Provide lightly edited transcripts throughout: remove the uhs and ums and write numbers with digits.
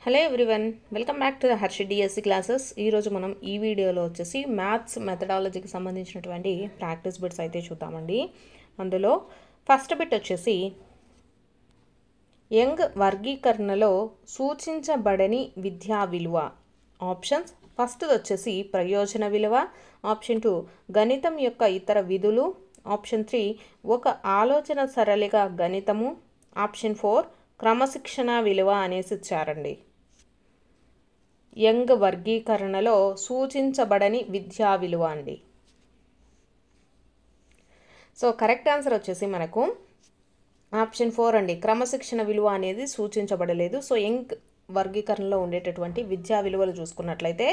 Hello everyone, welcome back to the Harshi DSC classes. ఈరోజు మనం ఈ వీడియోలో వచ్చేసి మ్యాథ్స్ మెథడాలజీకి సంబంధించినటువంటి ప్రాక్టీస్ బిట్స్ అయితే చూద్దామండి. అందులో ఫస్ట్ బిట్ వచ్చేసి యంగ్ వర్గీకరణలో సూచించబడని విద్యా విలువ. ఆప్షన్స్: ఫస్ట్ వచ్చేసి ప్రయోజన విలువ, ఆప్షన్ 2 గణితం యొక్క ఇతర విధులు, ఆప్షన్ 3 ఒక ఆలోచన సరళిగా గణితము, ఆప్షన్ 4 క్రమశిక్షణ విలువ అనేసి ఇచ్చారండి. యంగ్ వర్గీకరణలో సూచించబడని విద్యా విలువ అండి. సో కరెక్ట్ ఆన్సర్ వచ్చేసి మనకు ఆప్షన్ 4 అండి. క్రమశిక్షణ విలువ అనేది సూచించబడలేదు. సో యంగ్ వర్గీకరణలో ఉండేటటువంటి విద్యా విలువలు చూసుకున్నట్లయితే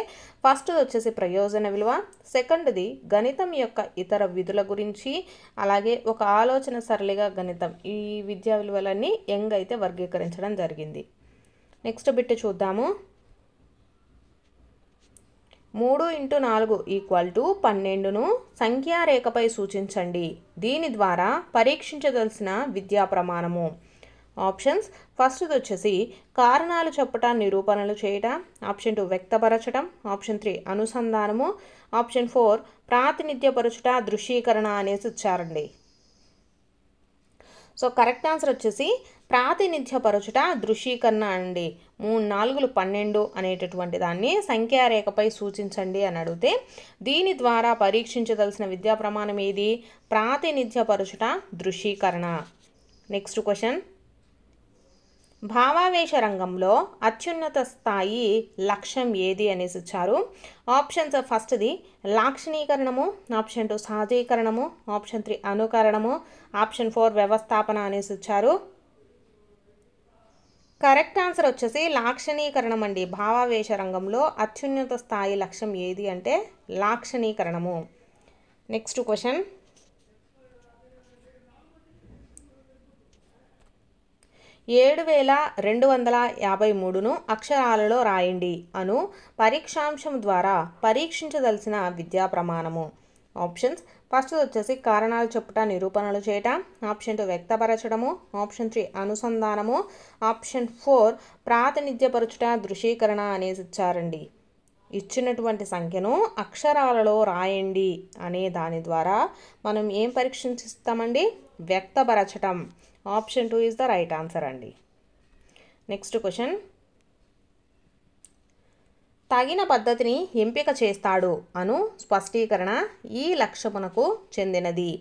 ఫస్ట్ వచ్చేసి ప్రయోజన విలువ, సెకండ్ది గణితం యొక్క ఇతర విధుల గురించి, అలాగే ఒక ఆలోచన సరళిగా గణితం. ఈ విద్యా విలువలన్నీ యంగ్ అయితే వర్గీకరించడం జరిగింది. నెక్స్ట్ బిట్ చూద్దాము. 3 × 4 = 12ను సంఖ్యారేఖపై సూచించండి. దీని ద్వారా పరీక్షించదలసిన విద్యా ప్రమాణము. ఆప్షన్స్: ఫస్ట్ వచ్చేసి కారణాలు చెప్పట, నిరూపణలు చేయట, ఆప్షన్ 2 వ్యక్తపరచడం, ఆప్షన్ 3 అనుసంధానము, ఆప్షన్ 4 ప్రాతినిధ్యపరచుట, దృశ్యీకరణ అనేసి ఇచ్చారండి. సో కరెక్ట్ ఆన్సర్ వచ్చేసి ప్రాతినిధ్యపరచుట, దృశ్యీకరణ అండి. 3 × 4 = 12 అనేటటువంటి దాన్ని సంఖ్యారేఖపై సూచించండి అని అడిగితే దీని ద్వారా పరీక్షించదలసిన విద్యా ప్రమాణం ఏది? ప్రాతినిధ్యపరచుట, దృశ్యీకరణ. నెక్స్ట్ క్వశ్చన్: భావావేశ రంగంలో అత్యున్నత స్థాయి లక్ష్యం ఏది అనేసి ఇచ్చారు. ఆప్షన్స్: ఫస్ట్ది లాక్షణీకరణము, ఆప్షన్ 2 సహజీకరణము, ఆప్షన్ 3 అనుకరణము, ఆప్షన్ 4 వ్యవస్థాపన అనేసి ఇచ్చారు. కరెక్ట్ ఆన్సర్ వచ్చేసి లాక్షణీకరణం అండి. భావావేశ రంగంలో అత్యున్నత స్థాయి లక్ష్యం ఏది అంటే లాక్షణీకరణము. నెక్స్ట్ క్వశ్చన్: 7253ను అక్షరాలలో రాయండి అను పరీక్షాంశం ద్వారా పరీక్షించదలసిన విద్యా ప్రమాణము. ఆప్షన్స్: ఫస్ట్ వచ్చేసి కారణాలు చెప్పుట, నిరూపణలు చేయట, ఆప్షన్ 2 వ్యక్తపరచడము, ఆప్షన్ 3 అనుసంధానము, ఆప్షన్ 4 ప్రాతినిధ్యపరచుట, దృశ్యీకరణ అనేసి ఇచ్చారండి. ఇచ్చినటువంటి సంఖ్యను అక్షరాలలో రాయండి అనే దాని ద్వారా మనం ఏం పరీక్షిస్తామండి? వ్యక్తపరచటం. Option 2 is the right answer అండి. నెక్స్ట్ క్వశ్చన్: తగిన పద్ధతిని ఎంపిక చేస్తాడు అను స్పష్టీకరణ ఈ లక్ష్యమునకు చెందినది.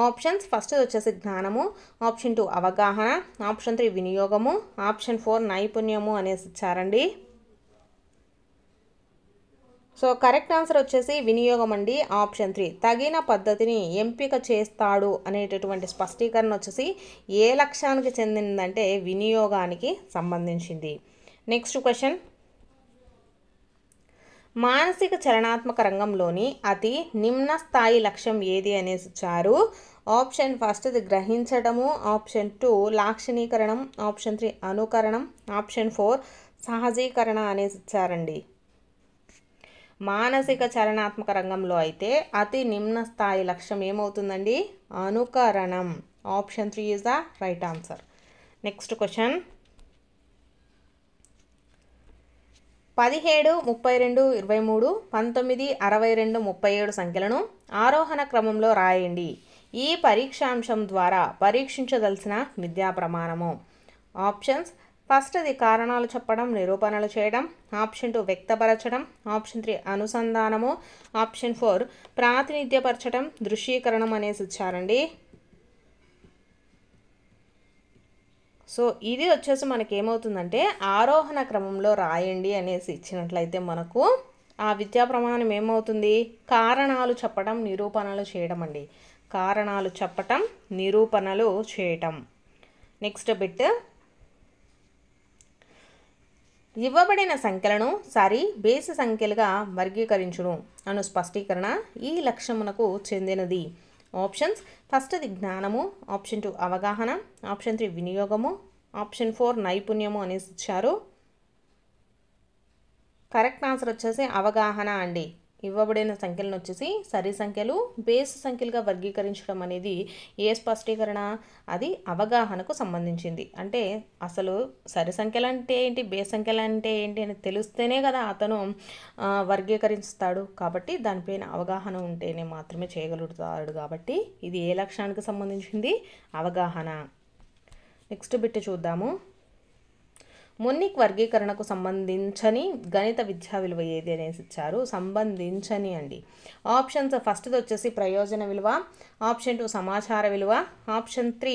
ఆప్షన్స్: ఫస్ట్ వచ్చేసి జ్ఞానము, ఆప్షన్ 2 అవగాహన, ఆప్షన్ 3 వినియోగము, ఆప్షన్ 4 నైపుణ్యము అనేసి ఇచ్చారండి. సో కరెక్ట్ ఆన్సర్ వచ్చేసి వినియోగం అండి. ఆప్షన్ 3 తగిన పద్ధతిని ఎంపిక చేస్తాడు అనేటటువంటి స్పష్టీకరణ వచ్చేసి ఏ లక్ష్యానికి చెందిందంటే వినియోగానికి సంబంధించింది. నెక్స్ట్ క్వశ్చన్: మానసిక చలనాత్మక రంగంలోని అతి నిమ్న స్థాయి లక్ష్యం ఏది అనేసి ఇచ్చారు. ఆప్షన్ ఫస్ట్ది గ్రహించడము, ఆప్షన్ 2 లాక్షణీకరణం, ఆప్షన్ 3 అనుకరణం, ఆప్షన్ 4 సహజీకరణ అనేసి ఇచ్చారండి. మానసిక చలనాత్మక రంగంలో అయితే అతి నిమ్న స్థాయి లక్ష్యం ఏమవుతుందండి? అనుకరణం. Option 3 is the right answer. Next question: 17, 32, 23, 19, 62, 37 సంఖ్యలను ఆరోహణ క్రమంలో రాయండి. ఈ పరీక్షాంశం ద్వారా పరీక్షించదలసిన విద్యా ప్రమాణము. ఆప్షన్స్: ఫస్ట్ది కారణాలు చెప్పడం, నిరూపణలు చేయడం, ఆప్షన్ 2 వ్యక్తపరచడం, ఆప్షన్ 3 అనుసంధానము, ఆప్షన్ 4 ప్రాతినిధ్యపరచడం, దృశ్యీకరణం అనేసి ఇచ్చారండి. సో ఇది వచ్చేసి మనకి ఏమవుతుందంటే ఆరోహణ క్రమంలో రాయండి అనేసి ఇచ్చినట్లయితే మనకు ఆ విద్యా ప్రమాణం ఏమవుతుంది? కారణాలు చెప్పడం, నిరూపణలు చేయడం అండి. కారణాలు చెప్పటం, నిరూపణలు చేయటం. నెక్స్ట్ బిట్: ఇవ్వబడిన సంఖ్యలను సరి బేసి సంఖ్యలుగా వర్గీకరించును అను స్పష్టీకరణ ఈ లక్ష్యమునకు చెందినది. ఆప్షన్స్: ఫస్ట్ది జ్ఞానము, ఆప్షన్ 2 అవగాహన, ఆప్షన్ 3 వినియోగము, ఆప్షన్ 4 నైపుణ్యము అనేసి ఇచ్చారు. కరెక్ట్ ఆన్సర్ వచ్చేసి అవగాహన అండి. ఇవ్వబడిన సంఖ్యలను వచ్చేసి సరి సంఖ్యలు బేస్ సంఖ్యలుగా వర్గీకరించడం అనేది ఏ స్పష్టీకరణ? అది అవగాహనకు సంబంధించింది. అంటే అసలు సరి సంఖ్యలు అంటే ఏంటి, బేస్ సంఖ్యలు అంటే ఏంటి అని తెలిస్తేనే కదా అతను వర్గీకరిస్తాడు. కాబట్టి దానిపైన అవగాహన ఉంటేనే మాత్రమే చేయగలుగుతాడు. కాబట్టి ఇది ఏ లక్ష్యానికి సంబంధించింది? అవగాహన. నెక్స్ట్ బిట్ చూద్దాము. మున్నిక్ వర్గీకరణకు సంబంధించని గణిత విద్యా విలువ ఏది అనేసి ఇచ్చారు. సంబంధించని అండి. ఆప్షన్స్ ఫస్ట్ది వచ్చేసి ప్రయోజన విలువ, ఆప్షన్ 2 సమాచార విలువ, ఆప్షన్ 3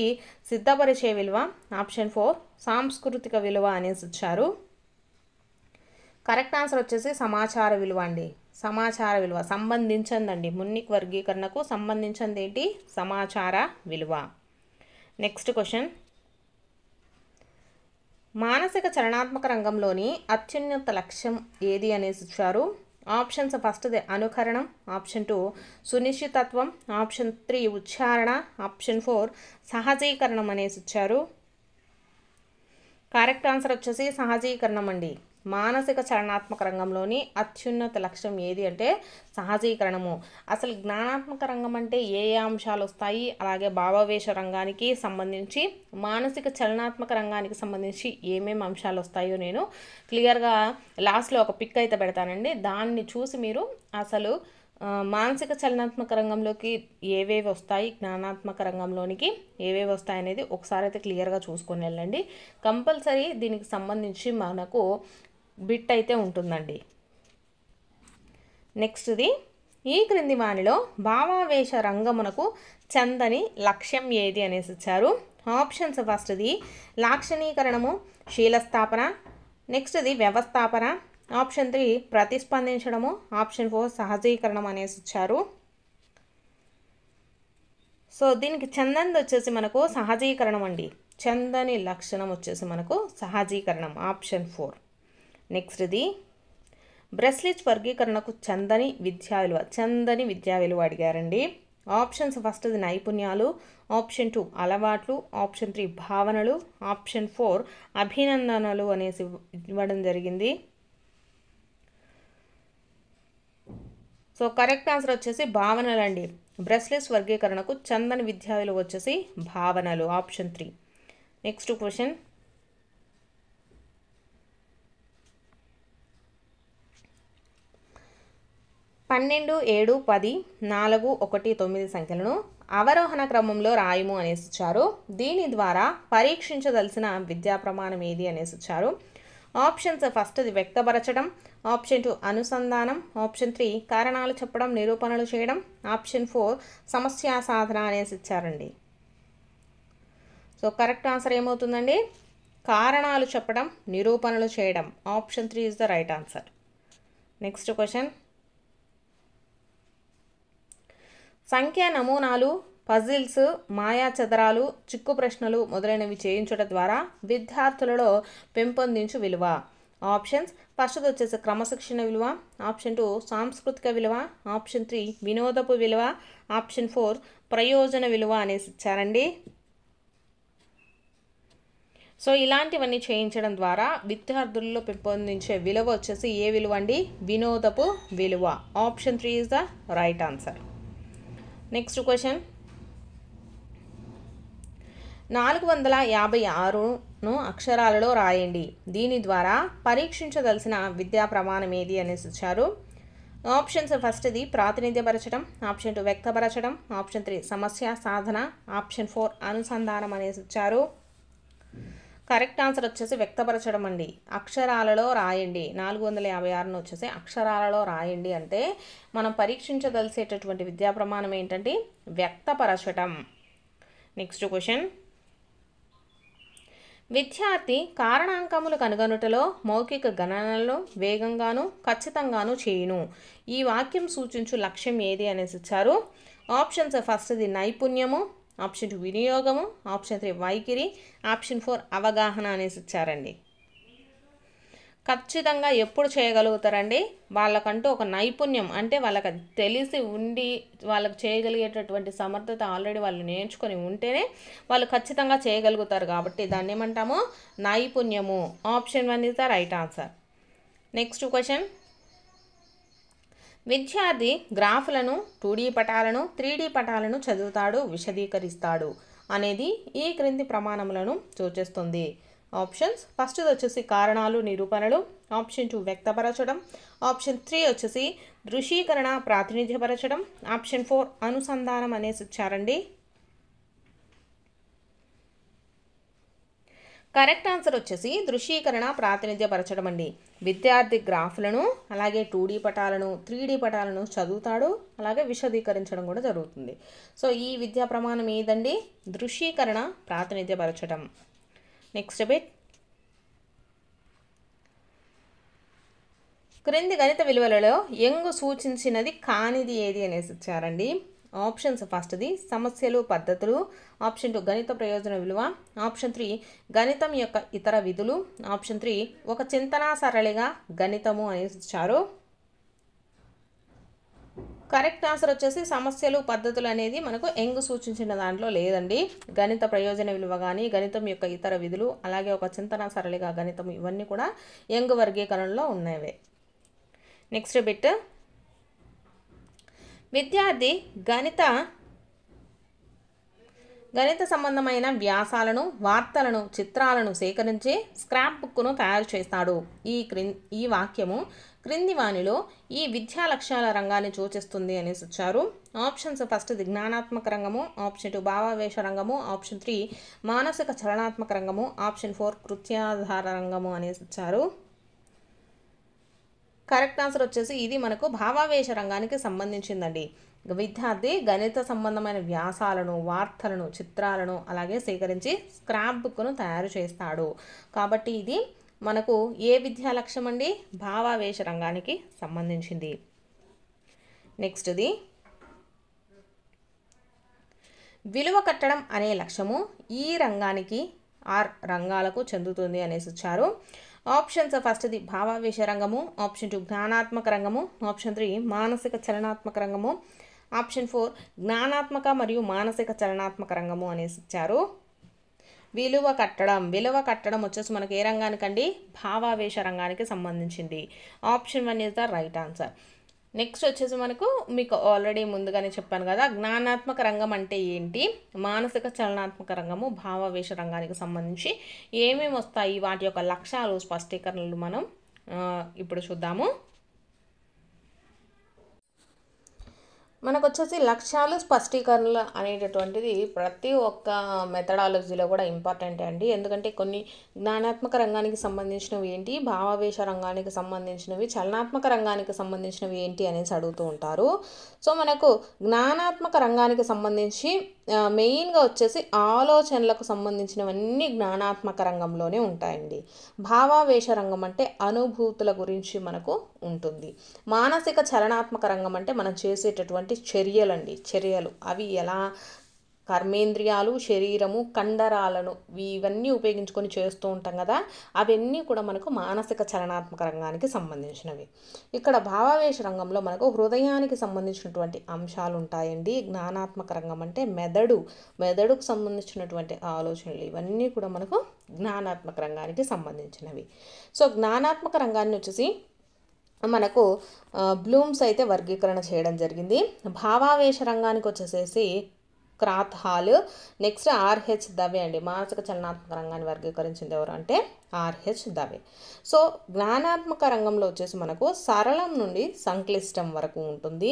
సిద్ధపరిచే విలువ, ఆప్షన్ 4 సాంస్కృతిక విలువ అనేసి ఇచ్చారు. కరెక్ట్ ఆన్సర్ వచ్చేసి సమాచార విలువ అండి. సమాచార విలువ సంబంధించిందండి. మున్నిక్ వర్గీకరణకు సంబంధించింది ఏంటి? సమాచార విలువ. Next question. మానసిక చలనాత్మక రంగంలోని అత్యున్నత లక్ష్యం ఏది అనేసి ఇచ్చారు. ఆప్షన్స్ ఫస్ట్ది అనుకరణం, ఆప్షన్ 2 సునిశ్చితత్వం, ఆప్షన్ 3 ఉచ్చారణ, ఆప్షన్ 4 సహజీకరణం అనేసి ఇచ్చారు. కరెక్ట్ ఆన్సర్ వచ్చేసి సహజీకరణం అండి. మానసిక చలనాత్మక రంగంలోని అత్యున్నత లక్ష్యం ఏది అంటే సహజీకరణము. అసలు జ్ఞానాత్మక రంగం అంటే ఏ ఏ అంశాలు వస్తాయి, అలాగే భావావేశ రంగానికి సంబంధించి మానసిక చలనాత్మక రంగానికి సంబంధించి ఏమేమి అంశాలు వస్తాయో నేను క్లియర్గా లాస్ట్లో ఒక పిక్ అయితే పెడతానండి. దాన్ని చూసి మీరు అసలు మానసిక చలనాత్మక రంగంలోకి ఏవేవి వస్తాయి, జ్ఞానాత్మక రంగంలోనికి ఏవేవి వస్తాయి అనేది ఒకసారి అయితే క్లియర్గా చూసుకొని వెళ్ళండి. కంపల్సరీ దీనికి సంబంధించి మనకు బిట్ అయితే ఉంటుందండి. నెక్స్ట్ది. ఈ క్రింది వానిలో భావావేశ రంగమునకు చెందని లక్ష్యం ఏది అనేసి ఇచ్చారు. ఆప్షన్స్ ఫస్ట్ది లాక్షణీకరణము, శీలస్థాపన, నెక్స్ట్ది వ్యవస్థాపన, ఆప్షన్ 3 ప్రతిస్పందించడము, ఆప్షన్ 4 సహజీకరణం అనేసి ఇచ్చారు. సో దీనికి చెందని వచ్చేసి మనకు సహజీకరణం అండి. చెందని లక్షణం వచ్చేసి మనకు సహజీకరణం, ఆప్షన్ 4. నెక్స్ట్ది బ్రెస్లిచ్ వర్గీకరణకు చెందని విద్యా విలువ అడిగారండి. ఆప్షన్స్ ఫస్ట్ది నైపుణ్యాలు, ఆప్షన్ 2 అలవాట్లు, ఆప్షన్ 3 భావనలు, ఆప్షన్ 4 అభినందనలు అనేసి ఇవ్వడం జరిగింది. సో కరెక్ట్ ఆన్సర్ వచ్చేసి భావనలు అండి. బ్రెస్లిచ్ వర్గీకరణకు చెందని విద్యా విలువ వచ్చేసి భావనలు, ఆప్షన్ 3. Next question. 12, 7, 10, 4, 1, 9 సంఖ్యలను అవరోహణ క్రమంలో రాయము అనేసి ఇచ్చారు. దీని ద్వారా పరీక్షించదలసిన విద్యా ప్రమాణం ఏది అనేసి ఇచ్చారు. ఆప్షన్స్ ఫస్ట్ది వ్యక్తపరచడం, ఆప్షన్ 2 అనుసంధానం, ఆప్షన్ 3 కారణాలు చెప్పడం, నిరూపణలు చేయడం, ఆప్షన్ 4 సమస్య సాధన అనేసి ఇచ్చారండి. సో కరెక్ట్ ఆన్సర్ ఏమవుతుందండి? కారణాలు చెప్పడం, నిరూపణలు చేయడం. Option 3 is the right answer. Next question. సంఖ్యా నమూనాలు, పజిల్స్, మాయాచదరాలు, చిక్కు ప్రశ్నలు మొదలైనవి చేయించడం ద్వారా విద్యార్థులలో పెంపొందించు విలువ. ఆప్షన్స్ ఫస్ట్ వచ్చేసి క్రమశిక్షణ విలువ, ఆప్షన్ 2 సాంస్కృతిక విలువ, ఆప్షన్ 3 వినోదపు విలువ, ఆప్షన్ 4 ప్రయోజన విలువ అనేసి ఇచ్చారండి. సో ఇలాంటివన్నీ చేయించడం ద్వారా విద్యార్థుల్లో పెంపొందించే విలువ వచ్చేసి ఏ విలువ అండి? వినోదపు విలువ. Option 3 is the right answer. Next question. 456ను అక్షరాలలో రాయండి. దీని ద్వారా పరీక్షించదలసిన విద్యా ప్రమాణం ఏది అనేసి ఇచ్చారు. ఆప్షన్స్ ఫస్ట్ది ప్రాతినిధ్యపరచడం, ఆప్షన్ 2 వ్యక్తపరచడం, ఆప్షన్ 3 సమస్య సాధన, ఆప్షన్ 4 అనుసంధానం అనేసి ఇచ్చారు. కరెక్ట్ ఆన్సర్ వచ్చేసి వ్యక్తపరచడం అండి. అక్షరాలలో రాయండి. 456ను వచ్చేసి అక్షరాలలో రాయండి అంటే మనం పరీక్షించదలిసేటటువంటి విద్యా ప్రమాణం ఏంటంటే వ్యక్తపరచడం. Next question. విద్యార్థి కారణాంకములు కనుగొనుటలో మౌఖిక గణనలను వేగంగాను ఖచ్చితంగాను చేయును. ఈ వాక్యం సూచించు లక్ష్యం ఏది అనేసి ఇచ్చారు. ఆప్షన్స్ ఫస్ట్ది నైపుణ్యము, ఆప్షన్ 2 వినియోగము, ఆప్షన్ 3 వైఖరి, ఆప్షన్ 4 అవగాహన అనేసి ఇచ్చారండి. ఖచ్చితంగా ఎప్పుడు చేయగలుగుతారండి? వాళ్ళకంటూ ఒక నైపుణ్యం అంటే వాళ్ళకి తెలిసి ఉండి వాళ్ళకి చేయగలిగేటటువంటి సమర్థత ఆల్రెడీ వాళ్ళు నేర్చుకొని ఉంటేనే వాళ్ళు ఖచ్చితంగా చేయగలుగుతారు. కాబట్టి దాన్ని ఏమంటాము? నైపుణ్యము. Option 1 is the right answer. Next question. విద్యార్థి గ్రాఫ్లను 2D పటాలను 3D పటాలను చదువుతాడు, విశదీకరిస్తాడు అనేది ఈ క్రింది ప్రమాణములను సూచిస్తుంది. ఆప్షన్స్ ఫస్ట్ వచ్చేసి కారణాలు నిరూపణలు, ఆప్షన్ 2 వ్యక్తపరచడం, ఆప్షన్ 3 వచ్చేసి దృశ్యీకరణ ప్రాతినిధ్యపరచడం, ఆప్షన్ 4 అనుసంధానం అనేసి ఇచ్చారండి. కరెక్ట్ ఆన్సర్ వచ్చేసి దృశ్యీకరణ ప్రాతినిధ్యపరచడం అండి. విద్యార్థి గ్రాఫ్లను అలాగే 2D పటాలను 3D పటాలను చదువుతాడు, అలాగే విశదీకరించడం కూడా జరుగుతుంది. సో ఈ విద్యా ప్రమాణం ఏదండి? దృశ్యీకరణ ప్రాతినిధ్యపరచడం. నెక్స్ట్ బిట్, క్రింది గణిత విలువలలో యంగ్ సూచించినది కానిది ఏది అనేసి ఇచ్చారండి. ఆప్షన్స్ ఫస్ట్ది సమస్యలు పద్ధతులు, ఆప్షన్ 2 గణిత ప్రయోజన విలువ, ఆప్షన్ 3 గణితం యొక్క ఇతర విధులు, ఆప్షన్ 3 ఒక చింతనా సరళిగా గణితము అనేసి ఇచ్చారు. కరెక్ట్ ఆన్సర్ వచ్చేసి సమస్యలు పద్ధతులు అనేది మనకు యంగ్ సూచించిన దాంట్లో లేదండి. గణిత ప్రయోజన విలువ కానీ గణితం యొక్క ఇతర విధులు అలాగే ఒక చింతనా సరళిగా గణితం ఇవన్నీ కూడా యంగ్ వర్గీకరణలో ఉన్నవే. నెక్స్ట్ బిట్, విద్యార్థి గణిత సంబంధమైన వ్యాసాలను వార్తలను చిత్రాలను సేకరించి స్క్రాప్ బుక్ను తయారు చేస్తాడు. ఈ వాక్యము క్రింది వానిలో ఈ విద్యా లక్ష్యాల రంగాన్ని సూచిస్తుంది అనేసి ఇచ్చారు. ఆప్షన్స్ ఫస్ట్ జ్ఞానాత్మక రంగము, ఆప్షన్ 2 భావావేశ రంగము, ఆప్షన్ 3 మానసిక చలనాత్మక రంగము, ఆప్షన్ 4 కృత్యాధార రంగము అనేసి ఇచ్చారు. కరెక్ట్ ఆన్సర్ వచ్చేసి ఇది మనకు భావావేశ రంగానికి సంబంధించిందండి. విద్యార్థి గణిత సంబంధమైన వ్యాసాలను వార్తలను చిత్రాలను అలాగే సేకరించి స్క్రాప్ బుక్ను తయారు చేస్తాడు. కాబట్టి ఇది మనకు ఏ విద్యా లక్ష్యం అండి? భావావేశ రంగానికి సంబంధించింది. నెక్స్ట్ది, విలువ కట్టడం అనే లక్ష్యము ఈ రంగానికి రంగాలకు చెందుతుంది అనేసి ఇచ్చారు. ఆప్షన్స్ ఫస్ట్ది భావావేశ రంగము, ఆప్షన్ 2 జ్ఞానాత్మక రంగము, ఆప్షన్ 3 మానసిక చలనాత్మక రంగము, ఆప్షన్ 4 జ్ఞానాత్మక మరియు మానసిక చలనాత్మక రంగము అనేసి ఇచ్చారు. విలువ కట్టడం వచ్చేసి మనకి ఏ రంగానికండి? భావావేశ రంగానికి సంబంధించింది. Option 1 is the right answer. Next వచ్చేసి మనకు మీకు ఆల్రెడీ ముందుగానే చెప్పాను కదా, జ్ఞానాత్మక రంగం అంటే ఏంటి, మానసిక చలనాత్మక రంగము భావావేశ రంగానికి సంబంధించి ఏమేమి వస్తాయి, వాటి యొక్క లక్ష్యాలు స్పష్టీకరణలు మనం ఇప్పుడు చూద్దాము. మనకు వచ్చేసి లక్ష్యాలు స్పష్టీకరణలు అనేటటువంటిది ప్రతి ఒక్క మెథడాలజీలో కూడా ఇంపార్టెంట్ అండి. ఎందుకంటే కొన్ని జ్ఞానాత్మక రంగానికి సంబంధించినవి ఏంటి, భావావేశ రంగానికి సంబంధించినవి, చలనాత్మక రంగానికి సంబంధించినవి ఏంటి అనేసి అడుగుతూ ఉంటారు. సో మనకు జ్ఞానాత్మక రంగానికి సంబంధించి మెయిన్గా వచ్చేసి ఆలోచనలకు సంబంధించినవన్నీ జ్ఞానాత్మక రంగంలోనే ఉంటాయండి. భావావేశ రంగం అంటే అనుభూతుల గురించి మనకు ఉంటుంది. మానసిక చలనాత్మక రంగం అంటే మనం చేసేటటువంటి చర్యలు అవి ఎలా కర్మేంద్రియాలు శరీరము కండరాలను ఇవన్నీ ఉపయోగించుకొని చేస్తూ ఉంటాం కదా, అవన్నీ కూడా మనకు మానసిక చలనాత్మక రంగానికి సంబంధించినవి. ఇక్కడ భావావేశ రంగంలో మనకు హృదయానికి సంబంధించినటువంటి అంశాలు ఉంటాయండి. జ్ఞానాత్మక రంగం అంటే మెదడుకు సంబంధించినటువంటి ఆలోచనలు ఇవన్నీ కూడా మనకు జ్ఞానాత్మక రంగానికి సంబంధించినవి. సో జ్ఞానాత్మక రంగాన్ని వచ్చేసి మనకు బ్లూమ్స్ అయితే వర్గీకరణ చేయడం జరిగింది. భావావేశ రంగానికి వచ్చేసేసి క్రాత్ హాల్, నెక్స్ట్ ఆర్హెచ్ దవే అండి. మానసిక చలనాత్మక రంగాన్ని వర్గీకరించింది ఎవరు అంటే ఆర్హెచ్ దవే. సో జ్ఞానాత్మక రంగంలో వచ్చేసి మనకు సరళం నుండి సంక్లిష్టం వరకు ఉంటుంది.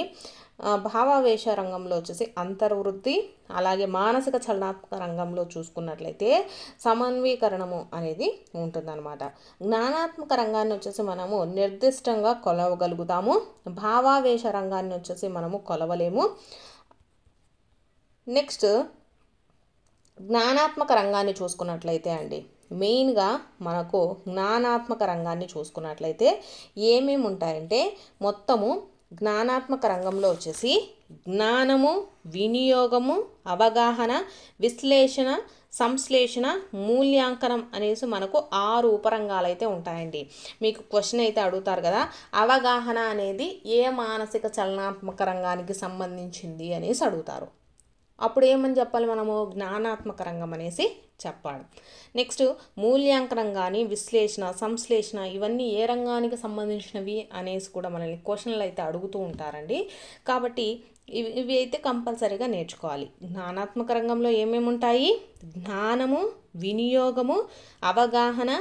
భావావేశ రంగంలో వచ్చేసి అంతర్వృత్తి, అలాగే మానసిక చలనాత్మక రంగంలో చూసుకున్నట్లయితే సమన్వీకరణము అనేది ఉంటుందన్నమాట. జ్ఞానాత్మక రంగాన్ని వచ్చేసి మనము నిర్దిష్టంగా కొలవగలుగుతాము, భావావేశ రంగాన్ని వచ్చేసి మనము కొలవలేము. నెక్స్ట్ జ్ఞానాత్మక రంగాన్ని చూసుకున్నట్లయితే అండి, మెయిన్గా మనకు జ్ఞానాత్మక రంగాన్ని చూసుకున్నట్లయితే ఏమేమి ఉంటాయంటే మొత్తము జ్ఞానాత్మక రంగంలో వచ్చేసి జ్ఞానము, వినియోగము, అవగాహన, విశ్లేషణ, సంశ్లేషణ, మూల్యాంకనం అనేసి మనకు 6 ఉపరంగాలు అయితే ఉంటాయండి. మీకు క్వశ్చన్ అయితే అడుగుతారు కదా, అవగాహన అనేది ఏ మానసిక చలనాత్మక రంగానికి సంబంధించింది అనేసి అడుగుతారు. అప్పుడు ఏమని చెప్పాలి మనము? జ్ఞానాత్మక రంగం అనేసి చెప్పాలి. నెక్స్ట్ మూల్యాంకనం కానీ విశ్లేషణ, సంశ్లేషణ ఇవన్నీ ఏ రంగానికి సంబంధించినవి అనేసి కూడా మనల్ని క్వశ్చన్లు అయితే అడుగుతూ ఉంటారండి. కాబట్టి ఇవి అయితే కంపల్సరీగా నేర్చుకోవాలి. జ్ఞానాత్మక రంగంలో ఏమేమి ఉంటాయి? జ్ఞానము, వినియోగము, అవగాహన,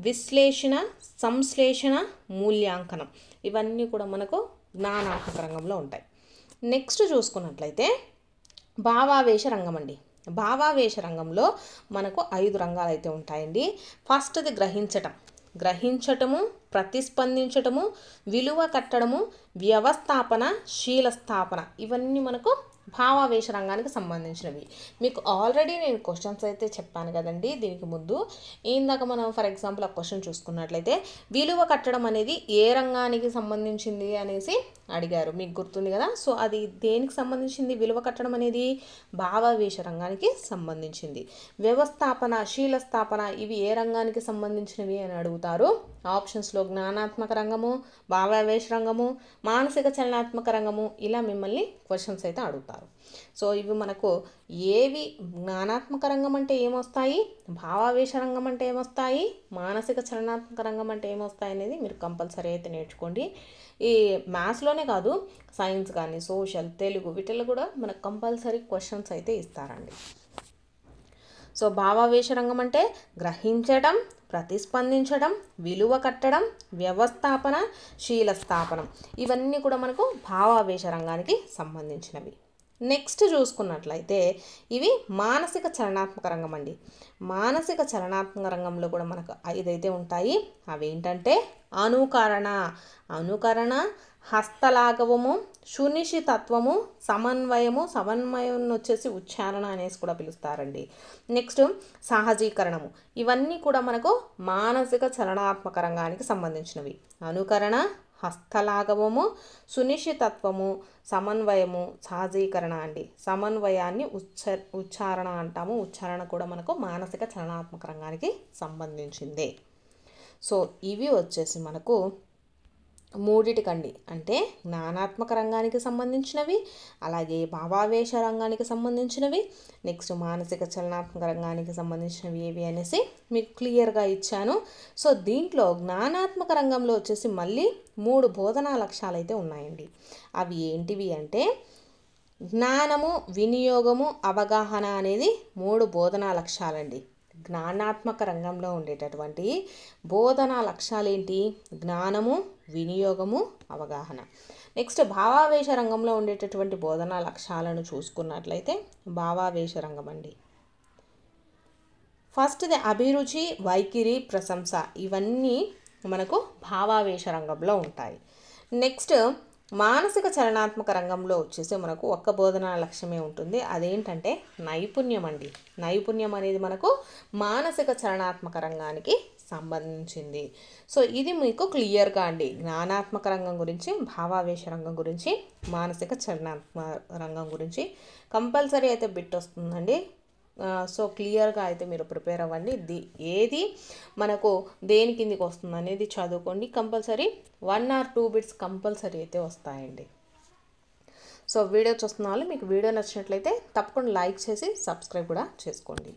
విశ్లేషణ, సంశ్లేషణ, మూల్యాంకనం ఇవన్నీ కూడా మనకు జ్ఞానాత్మక రంగంలో ఉంటాయి. నెక్స్ట్ చూసుకున్నట్లయితే భావావేశ రంగం అండి. భావావేశ రంగంలో మనకు 5 రంగాలు అయితే ఉంటాయండి. ఫస్ట్ది గ్రహించటము, ప్రతిస్పందించటము, విలువ కట్టడము, వ్యవస్థాపన, శీలస్థాపన ఇవన్నీ మనకు భావావేశ రంగానికి సంబంధించినవి. మీకు ఆల్రెడీ నేను క్వశ్చన్స్ అయితే చెప్పాను కదండి దీనికి ముందు. ఇందాక మనం ఫర్ ఎగ్జాంపుల్ ఆ క్వశ్చన్ చూసుకున్నట్లయితే విలువ కట్టడం అనేది ఏ రంగానికి సంబంధించింది అనేసి అడిగారు, మీకు గుర్తుంది కదా. సో అది దేనికి సంబంధించింది? విలువ కట్టడం అనేది భావావేశ రంగానికి సంబంధించింది. వ్యవస్థాపన, శీలస్థాపన ఇవి ఏ రంగానికి సంబంధించినవి అని అడుగుతారు. ఆప్షన్స్లో జ్ఞానాత్మక రంగము, భావావేశ రంగము, మానసిక చలనాత్మక రంగము ఇలా మిమ్మల్ని క్వశ్చన్స్ అయితే అడుగుతారు. సో ఇవి మనకు ఏవి జ్ఞానాత్మక రంగం అంటే ఏమొస్తాయి, భావావేశ రంగం అంటే ఏమొస్తాయి, మానసిక చలనాత్మక రంగం అంటే ఏమొస్తాయి అనేది మీరు కంపల్సరీ అయితే నేర్చుకోండి. ఈ మ్యాథ్స్లోనే కాదు సైన్స్ కానీ సోషల్, తెలుగు వీటిల్లో కూడా మనకు కంపల్సరీ క్వశ్చన్స్ అయితే ఇస్తారండి. సో భావావేశ రంగం అంటే గ్రహించడం, ప్రతిస్పందించడం, విలువ కట్టడం, వ్యవస్థాపన, శీలస్థాపనం ఇవన్నీ కూడా మనకు భావావేశ రంగానికి సంబంధించినవి. నెక్స్ట్ చూసుకున్నట్లయితే ఇవి మానసిక చలనాత్మక రంగం అండి. మానసిక చలనాత్మక రంగంలో కూడా మనకు 5 అయితే ఉంటాయి. అవి ఏంటంటే అనుకరణ, హస్తలాఘవము, సునిశ్చితత్వము, సమన్వయం వచ్చేసి ఉచ్చారణ అనేసి కూడా పిలుస్తారండి. నెక్స్ట్ సహజీకరణము ఇవన్నీ కూడా మనకు మానసిక చలనాత్మక రంగానికి సంబంధించినవి. అనుకరణ, హస్తలాఘవము, సునిశ్చితత్వము, సమన్వయము, సహజీకరణ అండి. సమన్వయాన్ని ఉచ్చారణ అంటాము. ఉచ్చారణ కూడా మనకు మానసిక చలనాత్మక రంగానికి సంబంధించిందే. సో ఇవి వచ్చేసి మనకు మూడిటికండి, అంటే జ్ఞానాత్మక రంగానికి సంబంధించినవి, అలాగే భావావేశ రంగానికి సంబంధించినవి, నెక్స్ట్ మానసిక చలనాత్మక రంగానికి సంబంధించినవి ఏవి అనేసి మీకు క్లియర్గా ఇచ్చాను. సో దీంట్లో జ్ఞానాత్మక రంగంలో వచ్చేసి మళ్ళీ 3 బోధనా లక్ష్యాలు అయితే ఉన్నాయండి. అవి ఏంటివి అంటే జ్ఞానము, వినియోగము, అవగాహన అనేది 3 బోధనా లక్ష్యాలండి. జ్ఞానాత్మక రంగంలో ఉండేటటువంటి బోధనా లక్ష్యాలు ఏంటి? జ్ఞానము, వినియోగము, అవగాహన. నెక్స్ట్ భావావేశ రంగంలో ఉండేటటువంటి బోధనా లక్ష్యాలను చూసుకున్నట్లయితే భావావేశ రంగం అండి. ఫస్ట్ది అభిరుచి, వైఖరి, ప్రశంస ఇవన్నీ మనకు భావావేశ రంగంలో ఉంటాయి. నెక్స్ట్ మానసిక చలనాత్మక రంగంలో వచ్చేసి మనకు ఒక్క బోధనా లక్ష్యమే ఉంటుంది. అదేంటంటే నైపుణ్యం అండి. నైపుణ్యం అనేది మనకు మానసిక చలనాత్మక రంగానికి సంబంధించింది. సో ఇది మీకు క్లియర్గా అండి జ్ఞానాత్మక రంగం గురించి, భావావేశ రంగం గురించి, మానసిక చలనాత్మక రంగం గురించి కంపల్సరీ అయితే బిట్ వస్తుందండి. సో క్లియర్గా అయితే మీరు ప్రిపేర్ అవ్వండి. ఏది మనకు దేని కిందికి వస్తుంది అనేది చదువుకోండి. కంపల్సరీ 1 or 2 బిట్స్ కంపల్సరీ అయితే వస్తాయండి. సో వీడియో చూస్తున్న వాళ్ళు మీకు వీడియో నచ్చినట్లయితే తప్పకుండా లైక్ చేసి సబ్స్క్రైబ్ కూడా చేసుకోండి.